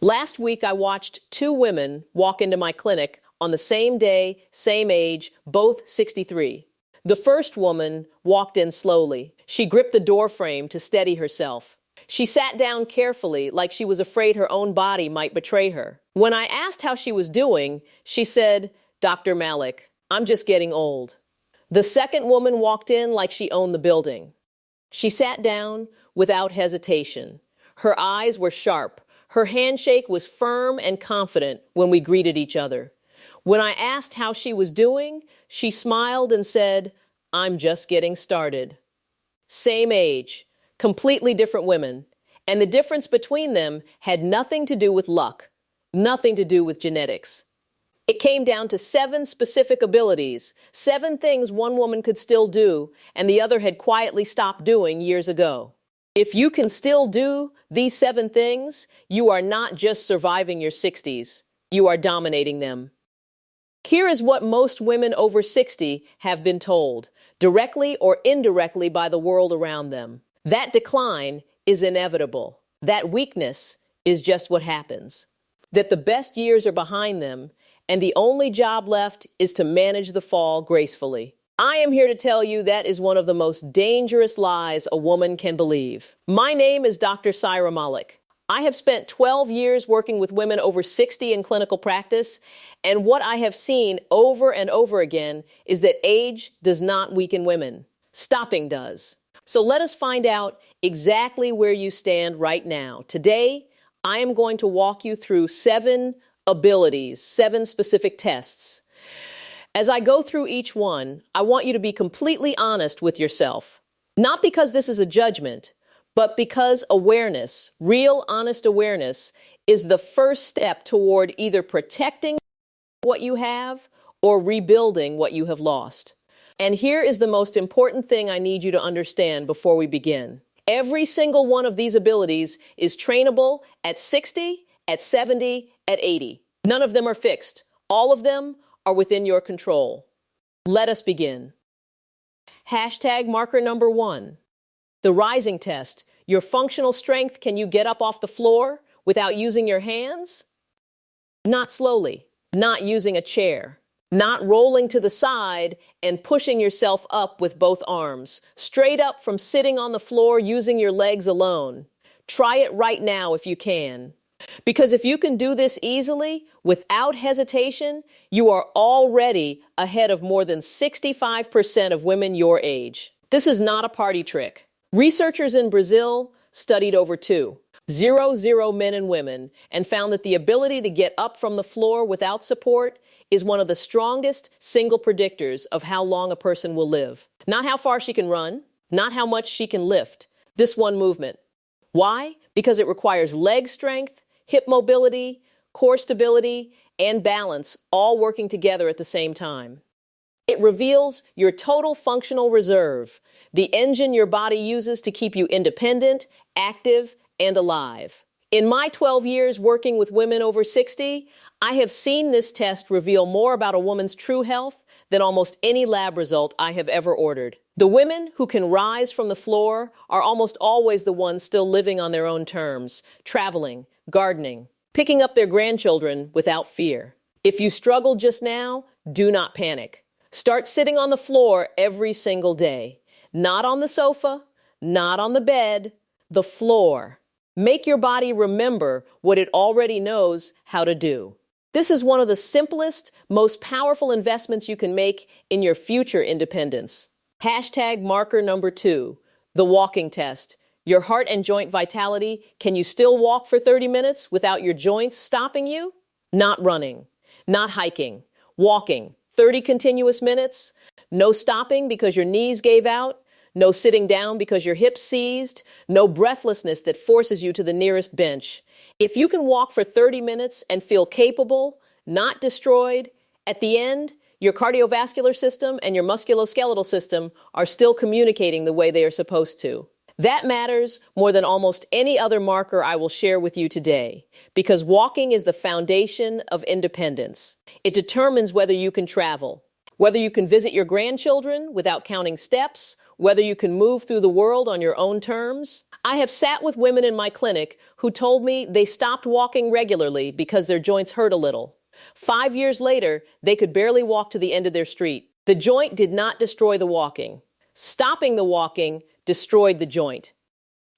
Last week, I watched two women walk into my clinic on the same day, same age, both 63. The first woman walked in slowly. She gripped the door frame to steady herself. She sat down carefully, like she was afraid her own body might betray her. When I asked how she was doing, she said, "Dr. Malik, I'm just getting old." The second woman walked in like she owned the building. She sat down without hesitation. Her eyes were sharp. Her handshake was firm and confident when we greeted each other. When I asked how she was doing, she smiled and said, "I'm just getting started." Same age, completely different women, and the difference between them had nothing to do with luck, nothing to do with genetics. It came down to 7 specific abilities, 7 things one woman could still do and the other had quietly stopped doing years ago. If you can still do these 7 things, you are not just surviving your 60s, you are dominating them. Here is what most women over 60 have been told, directly or indirectly by the world around them. That decline is inevitable. That weakness is just what happens. That the best years are behind them, and the only job left is to manage the fall gracefully. I am here to tell you that is one of the most dangerous lies a woman can believe. My name is Dr. Cyra Malik. I have spent 12 years working with women over 60 in clinical practice, and what I have seen over and over again is that age does not weaken women. Stopping does. So let us find out exactly where you stand right now. Today, I am going to walk you through 7 abilities, 7 specific tests. As I go through each one, I want you to be completely honest with yourself. Not because this is a judgment, but because awareness, real honest awareness, is the first step toward either protecting what you have or rebuilding what you have lost. And here is the most important thing I need you to understand before we begin. Every single one of these abilities is trainable at 60, at 70, at 80. None of them are fixed. All of them are within your control. Let us begin. Hashtag marker number 1. The rising test. Your functional strength. Can you get up off the floor without using your hands? Not slowly. Not using a chair. Not rolling to the side and pushing yourself up with both arms. Straight up from sitting on the floor using your legs alone. Try it right now if you can. Because if you can do this easily, without hesitation, you are already ahead of more than 65% of women your age. This is not a party trick. Researchers in Brazil studied over 200 men and women and found that the ability to get up from the floor without support is one of the strongest single predictors of how long a person will live. Not how far she can run, not how much she can lift, this one movement. Why? Because it requires leg strength, hip mobility, core stability, and balance all working together at the same time. It reveals your total functional reserve, the engine your body uses to keep you independent, active, and alive. In my 12 years working with women over 60, I have seen this test reveal more about a woman's true health than almost any lab result I have ever ordered. The women who can rise from the floor are almost always the ones still living on their own terms, traveling, gardening, picking up their grandchildren without fear. If you struggled just now, do not panic. Start sitting on the floor every single day. Not on the sofa, not on the bed, the floor. Make your body remember what it already knows how to do. This is one of the simplest, most powerful investments you can make in your future independence. Hashtag marker number 2, the walking test. Your heart and joint vitality. Can you still walk for 30 minutes without your joints stopping you? Not running, not hiking, walking, 30 continuous minutes. No stopping because your knees gave out. No sitting down because your hips seized. No breathlessness that forces you to the nearest bench. If you can walk for 30 minutes and feel capable, not destroyed, at the end, your cardiovascular system and your musculoskeletal system are still communicating the way they are supposed to. That matters more than almost any other marker I will share with you today, because walking is the foundation of independence. It determines whether you can travel. Whether you can visit your grandchildren without counting steps, whether you can move through the world on your own terms. I have sat with women in my clinic who told me they stopped walking regularly because their joints hurt a little. 5 years later, they could barely walk to the end of their street. The joint did not destroy the walking. Stopping the walking destroyed the joint.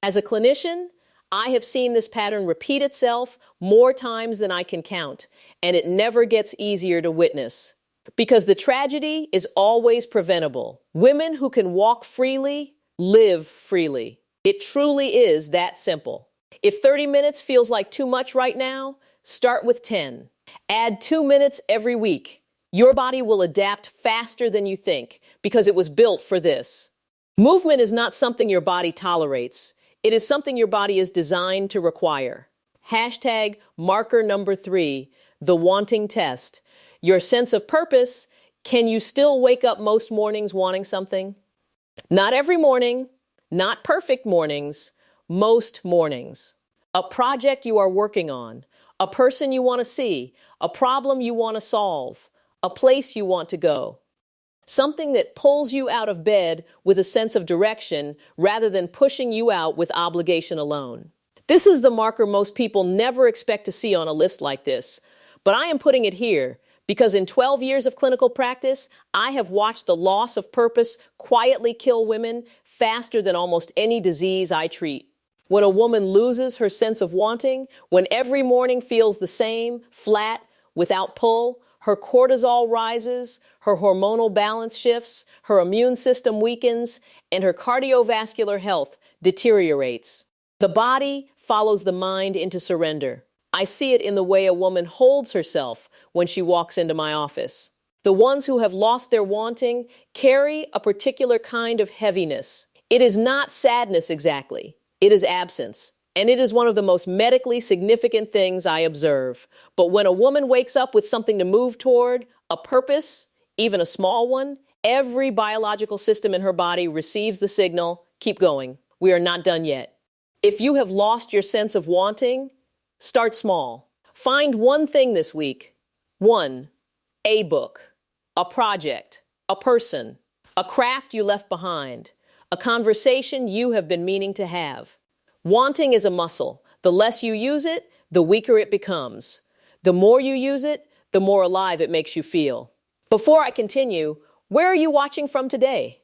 As a clinician, I have seen this pattern repeat itself more times than I can count, and it never gets easier to witness. Because the tragedy is always preventable. Women who can walk freely, live freely. It truly is that simple. If 30 minutes feels like too much right now, start with 10. Add 2 minutes every week. Your body will adapt faster than you think because it was built for this. Movement is not something your body tolerates. It is something your body is designed to require. Hashtag marker number 3, the wanting test. Your sense of purpose. Can you still wake up most mornings wanting something? Not every morning, not perfect mornings, most mornings. A project you are working on, a person you want to see, a problem you want to solve, a place you want to go. Something that pulls you out of bed with a sense of direction rather than pushing you out with obligation alone. This is the marker most people never expect to see on a list like this, but I am putting it here because in 12 years of clinical practice, I have watched the loss of purpose quietly kill women faster than almost any disease I treat. When a woman loses her sense of wanting, when every morning feels the same, flat, without pull, her cortisol rises, her hormonal balance shifts, her immune system weakens, and her cardiovascular health deteriorates. The body follows the mind into surrender. I see it in the way a woman holds herself when she walks into my office. The ones who have lost their wanting carry a particular kind of heaviness. It is not sadness exactly. It is absence. And it is one of the most medically significant things I observe. But when a woman wakes up with something to move toward, a purpose, even a small one, every biological system in her body receives the signal, keep going. We are not done yet. If you have lost your sense of wanting, start small. Find one thing this week. One, a book, a project, a person, a craft you left behind, a conversation you have been meaning to have. Wanting is a muscle. The less you use it, the weaker it becomes. The more you use it, the more alive it makes you feel. Before I continue, where are you watching from today?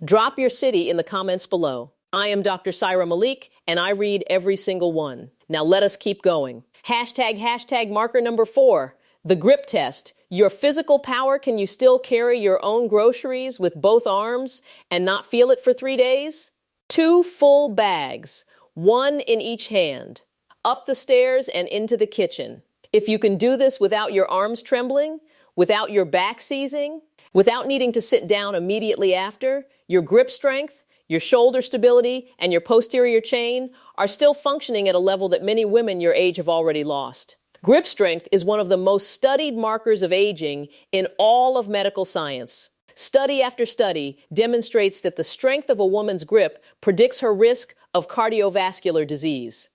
Drop your city in the comments below. I am Dr. Cyra Malik, and I read every single one. Now let us keep going. Hashtag marker number 4, the grip test. Your physical power, can you still carry your own groceries with both arms and not feel it for 3 days? 2 full bags, 1 in each hand, up the stairs and into the kitchen. If you can do this without your arms trembling, without your back seizing, without needing to sit down immediately after, your grip strength, your shoulder stability, and your posterior chain are still functioning at a level that many women your age have already lost. Grip strength is one of the most studied markers of aging in all of medical science. Study after study demonstrates that the strength of a woman's grip predicts her risk of cardiovascular disease,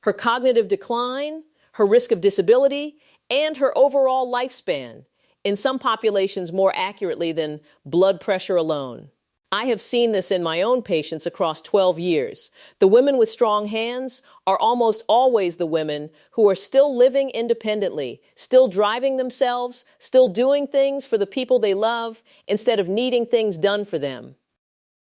her cognitive decline, her risk of disability, and her overall lifespan, in some populations more accurately than blood pressure alone. I have seen this in my own patients across 12 years. The women with strong hands are almost always the women who are still living independently, still driving themselves, still doing things for the people they love instead of needing things done for them.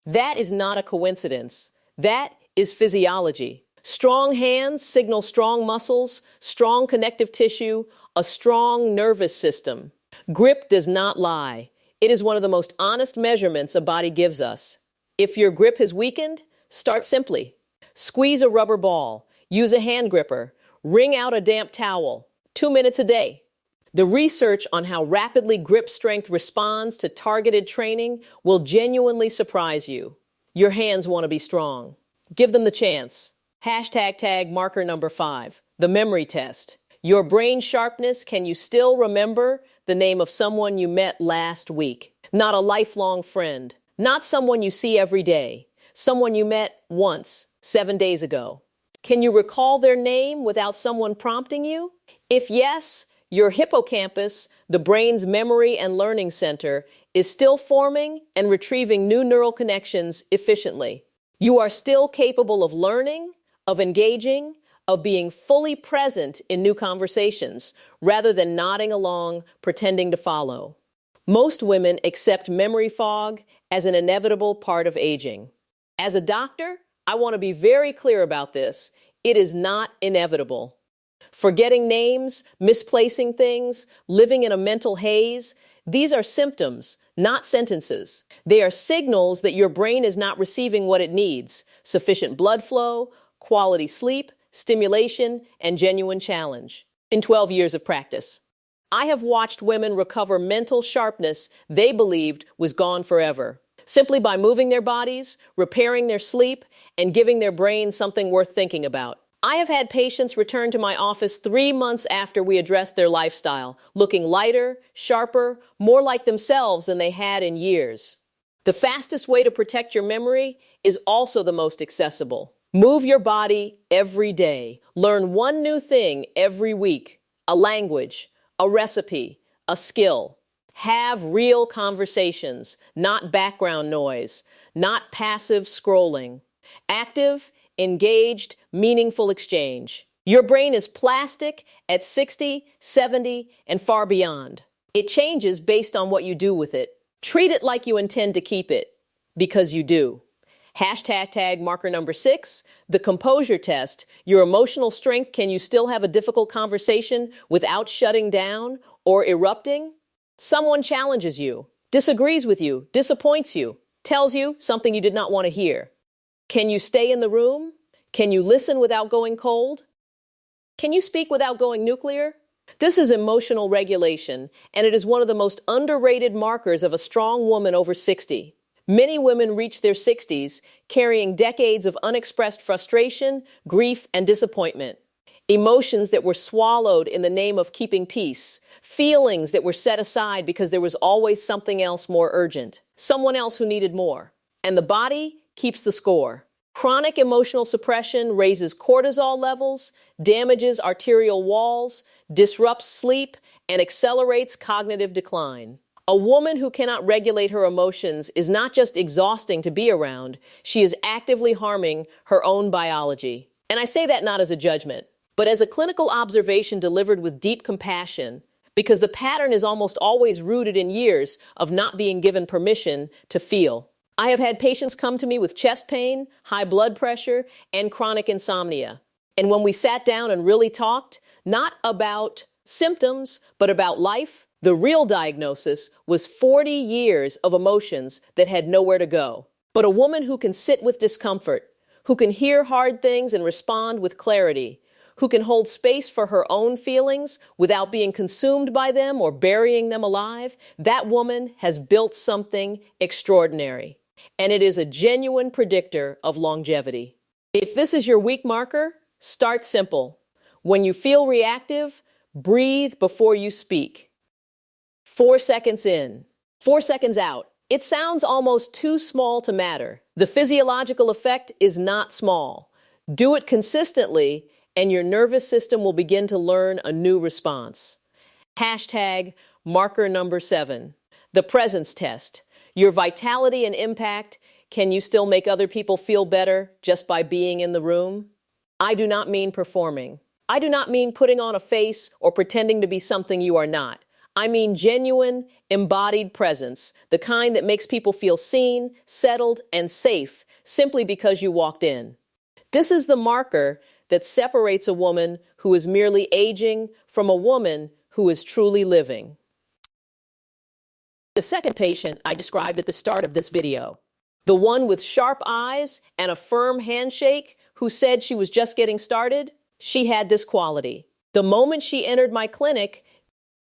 That is not a coincidence. That is physiology. Strong hands signal strong muscles, strong connective tissue, a strong nervous system. Grip does not lie. It is one of the most honest measurements a body gives us. If your grip has weakened, start simply. Squeeze a rubber ball, use a hand gripper, wring out a damp towel, 2 minutes a day. The research on how rapidly grip strength responds to targeted training will genuinely surprise you. Your hands want to be strong. Give them the chance. Hashtag marker number 5, the memory test. Your brain sharpness, can you still remember the name of someone you met last week? Not a lifelong friend, not someone you see every day, someone you met once, 7 days ago. Can you recall their name without someone prompting you? If yes, Your hippocampus, the brain's memory and learning center, is still forming and retrieving new neural connections efficiently. You are still capable of learning, of engaging, of being fully present in new conversations, rather than nodding along, pretending to follow. Most women accept memory fog as an inevitable part of aging. As a doctor, I want to be very clear about this. It is not inevitable. Forgetting names, misplacing things, living in a mental haze, these are symptoms, not sentences. They are signals that your brain is not receiving what it needs: sufficient blood flow, quality sleep, stimulation, and genuine challenge. In 12 years of practice, I have watched women recover mental sharpness they believed was gone forever, simply by moving their bodies, repairing their sleep, and giving their brains something worth thinking about. I have had patients return to my office 3 months after we addressed their lifestyle, looking lighter, sharper, more like themselves than they had in years. The fastest way to protect your memory is also the most accessible. Move your body every day. Learn one new thing every week: a language, a recipe, a skill. Have real conversations, not background noise, not passive scrolling. Active, engaged, meaningful exchange. Your brain is plastic at 60, 70, and far beyond. It changes based on what you do with it. Treat it like you intend to keep it, because you do. Hashtag marker number 6, the Composure test. Your emotional strength. Can you still have a difficult conversation without shutting down or erupting? Someone challenges you, disagrees with you, disappoints you, tells you something you did not want to hear. Can you stay in the room? Can you listen without going cold? Can you speak without going nuclear? This is emotional regulation, and it is one of the most underrated markers of a strong woman over 60. Many women reach their 60s carrying decades of unexpressed frustration, grief, and disappointment. Emotions that were swallowed in the name of keeping peace. Feelings that were set aside because there was always something else more urgent. Someone else who needed more. And the body keeps the score. Chronic emotional suppression raises cortisol levels, damages arterial walls, disrupts sleep, and accelerates cognitive decline. A woman who cannot regulate her emotions is not just exhausting to be around, she is actively harming her own biology. And I say that not as a judgment, but as a clinical observation delivered with deep compassion, because the pattern is almost always rooted in years of not being given permission to feel. I have had patients come to me with chest pain, high blood pressure, and chronic insomnia. And when we sat down and really talked, not about symptoms, but about life, the real diagnosis was 40 years of emotions that had nowhere to go. But a woman who can sit with discomfort, who can hear hard things and respond with clarity, who can hold space for her own feelings without being consumed by them or burying them alive, that woman has built something extraordinary. And it is a genuine predictor of longevity. If this is your weak marker, start simple. When you feel reactive, breathe before you speak. 4 seconds in, 4 seconds out. It sounds almost too small to matter. The physiological effect is not small. Do it consistently, and your nervous system will begin to learn a new response. Hashtag marker number 7, the presence test. Your vitality and impact. Can you still make other people feel better just by being in the room? I do not mean performing. I do not mean putting on a face or pretending to be something you are not. I mean genuine, embodied presence, the kind that makes people feel seen, settled, and safe simply because you walked in. This is the marker that separates a woman who is merely aging from a woman who is truly living. The second patient I described at the start of this video, the one with sharp eyes and a firm handshake who said she was just getting started, she had this quality. The moment she entered my clinic,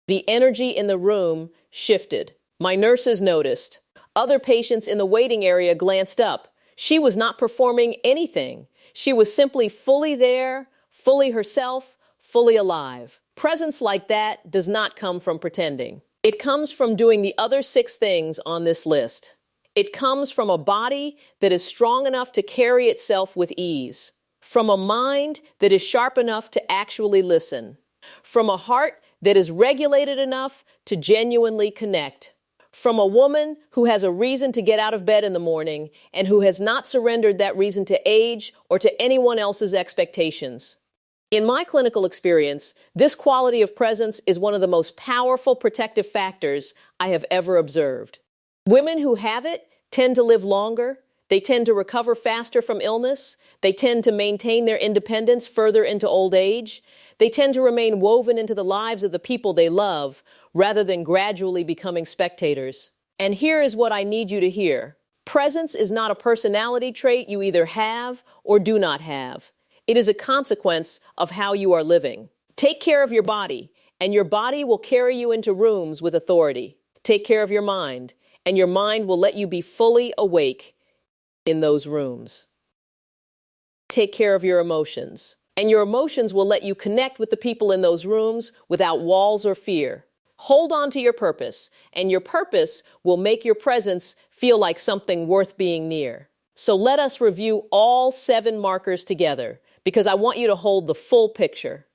the energy in the room shifted. My nurses noticed. Other patients in the waiting area glanced up. She was not performing anything. She was simply fully there, fully herself, fully alive. Presence like that does not come from pretending. It comes from doing the other 6 things on this list. It comes from a body that is strong enough to carry itself with ease, from a mind that is sharp enough to actually listen, from a heart that is regulated enough to genuinely connect. From a woman who has a reason to get out of bed in the morning and who has not surrendered that reason to age or to anyone else's expectations. In my clinical experience, this quality of presence is one of the most powerful protective factors I have ever observed. Women who have it tend to live longer. They tend to recover faster from illness. They tend to maintain their independence further into old age. They tend to remain woven into the lives of the people they love rather than gradually becoming spectators. And here is what I need you to hear. Presence is not a personality trait you either have or do not have. It is a consequence of how you are living. Take care of your body, and your body will carry you into rooms with authority. Take care of your mind, and your mind will let you be fully awake in those rooms. Take care of your emotions, and your emotions will let you connect with the people in those rooms without walls or fear. Hold on to your purpose, and your purpose will make your presence feel like something worth being near. So let us review all 7 markers together, because I want you to hold the full picture.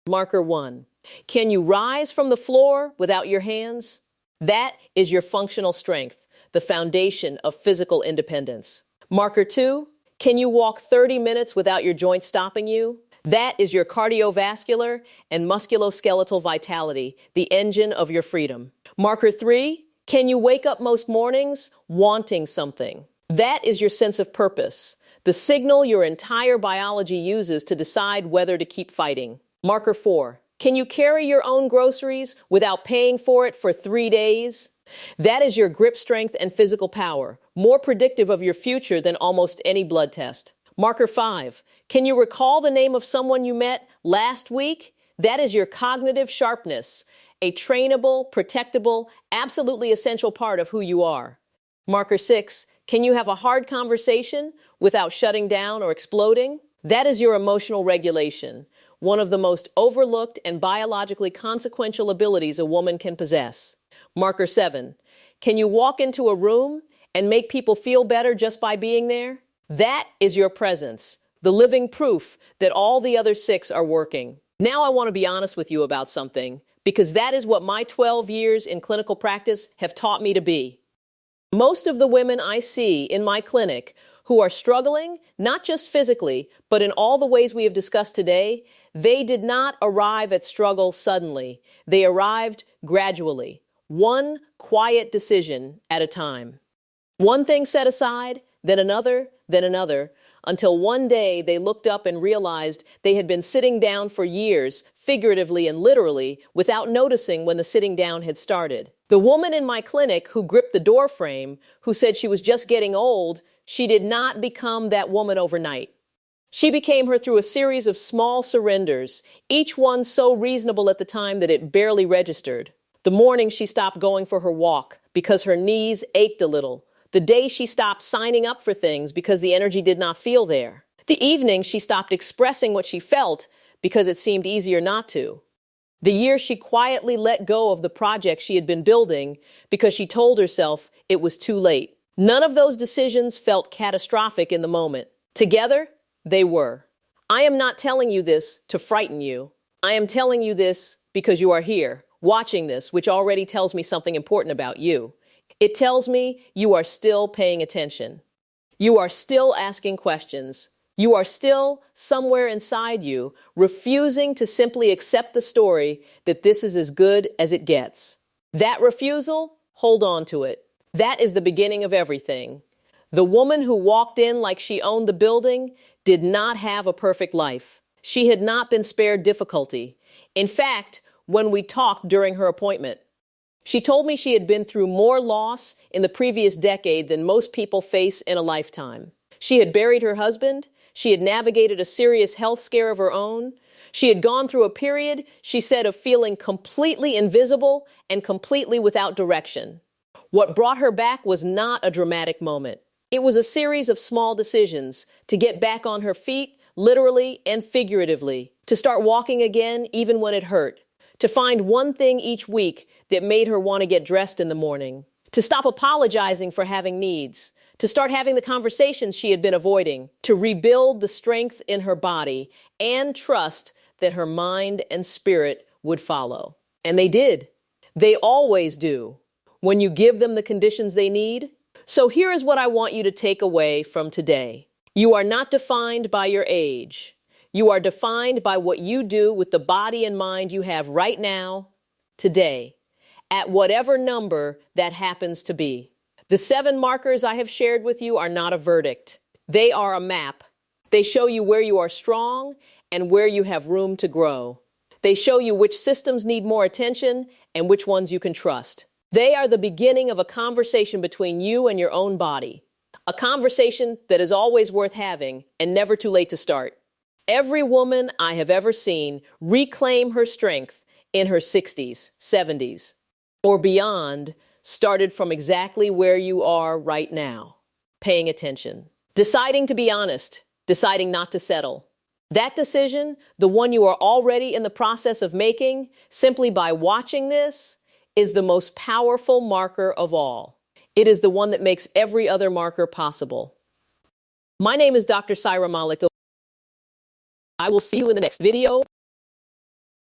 Marker 1. Can you rise from the floor without your hands? That is your functional strength, the foundation of physical independence. Marker 2. Can you walk 30 minutes without your joints stopping you? That is your cardiovascular and musculoskeletal vitality, the engine of your freedom. Marker 3. Can you wake up most mornings wanting something? That is your sense of purpose, the signal your entire biology uses to decide whether to keep fighting. Marker 4. Can you carry your own groceries without paying for it for 3 days? That is your grip strength and physical power, more predictive of your future than almost any blood test. Marker 5. Can you recall the name of someone you met last week? That is your cognitive sharpness, a trainable, protectable, absolutely essential part of who you are. Marker 6. Can you have a hard conversation without shutting down or exploding? That is your emotional regulation, one of the most overlooked and biologically consequential abilities a woman can possess. Marker 7. Can you walk into a room and make people feel better just by being there? That is your presence, the living proof that all the other 6 are working. Now I want to be honest with you about something, because that is what my 12 years in clinical practice have taught me to be. Most of the women I see in my clinic who are struggling, not just physically, but in all the ways we have discussed today, they did not arrive at struggle suddenly. They arrived gradually, one quiet decision at a time. One thing set aside, then another, until one day they looked up and realized they had been sitting down for years, figuratively and literally, without noticing when the sitting down had started. The woman in my clinic who gripped the door frame, who said she was just getting old, she did not become that woman overnight. She became her through a series of small surrenders, each one so reasonable at the time that it barely registered. The morning she stopped going for her walk because her knees ached a little. The day she stopped signing up for things because the energy did not feel there. The evening she stopped expressing what she felt because it seemed easier not to. The year she quietly let go of the project she had been building because she told herself it was too late. None of those decisions felt catastrophic in the moment. Together, they were. I am not telling you this to frighten you. I am telling you this because you are here, watching this, which already tells me something important about you. It tells me you are still paying attention. You are still asking questions. You are still, somewhere inside you, refusing to simply accept the story that this is as good as it gets. That refusal, hold on to it. That is the beginning of everything. The woman who walked in like she owned the building did not have a perfect life. She had not been spared difficulty. In fact, when we talked during her appointment, she told me she had been through more loss in the previous decade than most people face in a lifetime. She had buried her husband. She had navigated a serious health scare of her own. She had gone through a period, she said, of feeling completely invisible and completely without direction. What brought her back was not a dramatic moment. It was a series of small decisions to get back on her feet, literally and figuratively, to start walking again even when it hurt, to find one thing each week that made her want to get dressed in the morning, to stop apologizing for having needs, to start having the conversations she had been avoiding, to rebuild the strength in her body and trust that her mind and spirit would follow. And they did. They always do, when you give them the conditions they need. So here is what I want you to take away from today. You are not defined by your age. You are defined by what you do with the body and mind you have right now, today, at whatever number that happens to be. The 7 markers I have shared with you are not a verdict. They are a map. They show you where you are strong and where you have room to grow. They show you which systems need more attention and which ones you can trust. They are the beginning of a conversation between you and your own body. A conversation that is always worth having and never too late to start. Every woman I have ever seen reclaim her strength in her 60s, 70s, or beyond started from exactly where you are right now, paying attention, deciding to be honest, deciding not to settle. That decision, the one you are already in the process of making, simply by watching this, is the most powerful marker of all. It is the one that makes every other marker possible. My name is Dr. Cyra Malik. I will see you in the next video.